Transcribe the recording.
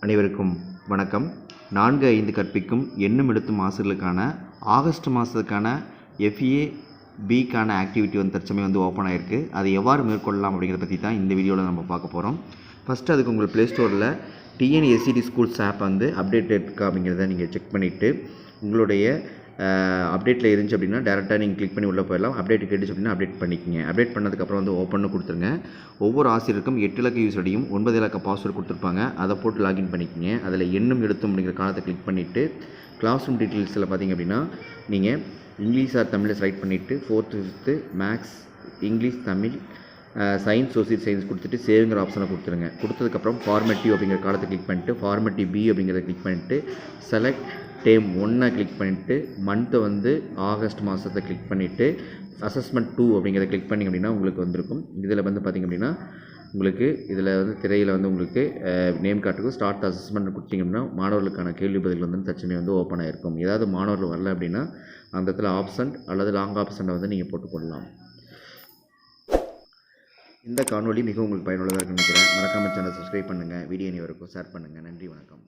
அனைவருக்கும் வணக்கம். 4-5 கற்பிக்கும் எண்ணும் எழுத்தும் ஆசிரியர்களுக்கான ஆகஸ்ட் மாதத்துக்கான FA பிக்கான ஆக்டிவிட்டி தற்சமயம் ஓப்பன் ஆகிருக்கு. அதை எவ்வாறு மேற்கொள்ளலாம் அப்படிங்கிறத பற்றி தான் இந்த வீடியோவில் நம்ம பார்க்க போகிறோம். ஃபஸ்ட்டு அதுக்கு உங்கள் ப்ளே ஸ்டோரில் TNSED ஸ்கூல்ஸ் ஆப் அப்டேட் இருக்கா அப்படிங்கிறத நீங்கள் செக் பண்ணிவிட்டு உங்களுடைய அப்டேட்டில் இருந்துச்சு அப்படின்னா டேரெக்டாக நீங்கள் கிளிக் பண்ணி உள்ளே போயிடலாம். அப்டேட் கேட்டுச்சு அப்படின்னா அப்டேட் பண்ணிக்கோங்க. அப்டேட் பண்ணதுக்கப்புறம் ஓப்பன் கொடுத்துருங்க. ஒவ்வொரு ஆசிரியருக்கும் 8 இலக்க யூசரையும் 9 இலக்க பாஸ்வேர்டு கொடுத்துருப்பாங்க. அதை போட்டு லாகின் பண்ணிக்கோங்க. அதில் எண்ணும் எழுத்தும் அப்படிங்கிற காலத்தை கிளிக் பண்ணிவிட்டு கிளாஸ் ரூம் டீட்டெயில்ஸில் பார்த்தீங்க அப்படின்னா நீங்கள் இங்கிலீஷ் ஆர் தமிழை செலக்ட் பண்ணிவிட்டு 4th 5th maths English Tamil science social science கொடுத்துட்டு சேவிங்கிற ஆப்ஷனை கொடுத்துருங்க. கொடுத்ததுக்கப்புறம் ஃபார்மேட்டிவ் அப்படிங்கிற காலத்தை கிளிக் பண்ணிவிட்டு ஃபார்மேட்டிவ் பி அப்படிங்கிறத கிளிக் பண்ணிவிட்டு செலக்ட் டேம் 1 கிளிக் பண்ணிவிட்டு மந்த்தை ஆகஸ்ட் மாதத்தை கிளிக் பண்ணிவிட்டு அசஸ்மெண்ட் 2 அப்படிங்கிறத கிளிக் பண்ணிங்க அப்படின்னா உங்களுக்கு வந்திருக்கும். இதில் பார்த்திங்க அப்படின்னா உங்களுக்கு இதில் திரையில் உங்களுக்கு நேம் காட்டுக்கும். ஸ்டார்ட் அசஸ்மெண்ட் கொடுத்திங்க அப்படின்னா மாணவர்களுக்கான கேள்வி பதில் தற்சமயம் ஓப்பன் ஆகிருக்கும். ஏதாவது மாணவர்கள் வரல அப்படின்னா அந்த இடத்துல ஆப்ஷன்ட் அல்லது லாங் ஆப்ஷனை நீங்கள் போட்டுக்கொள்ளலாம். இந்த காணொலி மிகவும் உங்களுக்கு பயனுள்ளதாக இருக்குன்னு நினைக்கிறேன். மறக்காமல் சேனல் சப்ஸ்கிரைப் பண்ணுங்கள். வீடியோ அனைவருக்கும் ஷேர் பண்ணுங்கள். நன்றி, வணக்கம்.